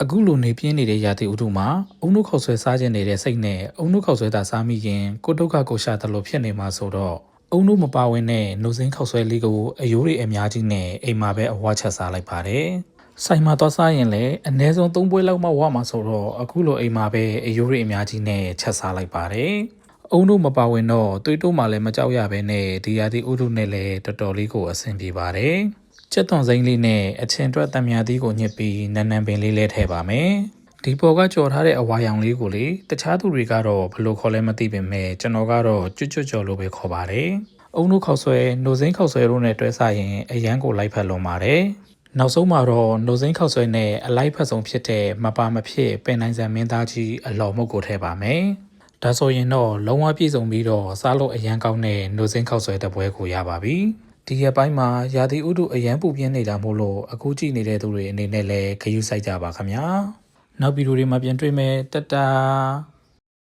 အခုလိုနေပြင်းနေတဲ့ရာသီဥတုမှာအုံနှုတ်ခေါက်ဆွဲစားခြင်းနေတဲ့စိတ်နဲ့အုံနှုတ်ခေါက်ဆွဲတာစားမိရင်ကိုဒုက္ခကိုရှာတယ်လို့ဖြစ်နေမှာဆိုတော့အုံနှုတ်မပါဝင်တဲ့နှုတ်စင်းခေါက်ဆွဲလေးကိုအယိုးတွေအများကြီးနဲ့အိမ်မှာပဲအဝါချက်စားလိုက်ပါတယ်။ဆိုင်မှာသွားစားရင်လည်းအနည်းဆုံး3ပွဲလောက်မှဝမှာဆိုတော့အခုလိုအိမ်မှာပဲအယိုးတွေအများကြီးနဲ့ချက်စားလိုက်ပါတယ်။အုံနှုတ်မပါဝင်တော့သွေးတိုးမှလည်းမကြောက်ရပဲနဲ့ဒီရာသီဥတုနဲ့လည်းတော်တော်လေးကိုအဆင်ပြေပါတယ်။ချက်သွန်စိမ့်လေးနဲ့အချင်းတွက်တံမြာသီးကိုညှစ်ပြီးနန်းနန်းပင်လေးလဲထည့်ပါမယ်။ဒီပေါ်ကကြော်ထားတဲ့အဝါရောင်လေးကိုလေတခြားသူတွေကတော့ဘယ်လိုခေါ်လဲမသိပေမဲ့ကျွန်တော်ကတော့ကျွတ်ကြော်လို့ပဲခေါ်ပါတယ်။အုံနှုတ်ခေါက်ဆွဲနှုတ်စင်းခေါက်ဆွဲတို့နဲ့တွဲစားရင်အရန်ကိုလိုက်ဖက်လွန်ပါတယ်။နောက်ဆုံးမှာတော့နှုတ်စင်းခေါက်ဆွဲနဲ့အလိုက်ဖက်ဆုံးဖြစ်တဲ့မပါမဖြစ်ပင်နိုင်စံမင်းသားကြီးအလော်မုတ်ကိုထည့်ပါမယ်။ဒါဆိုရင်တော့လုံးဝပြည့်စုံပြီးတော့စားလို့အရန်ကောင်းတဲ့နှုတ်စင်းခေါက်ဆွဲတစ်ပွဲကိုရပါပြီ။ဒီရက်ပိုင်းမှာရာသီဥတုအရန်ပူပြင်းနေတာမို့လို့အခုကြည့်နေတဲ့သူတွေအနေနဲ့လည်းဂရုစိုက်ကြပါခင်ဗျာ။နောက်ဗီဒီယိုတွေမှာပြန်တွေ့မယ်တတား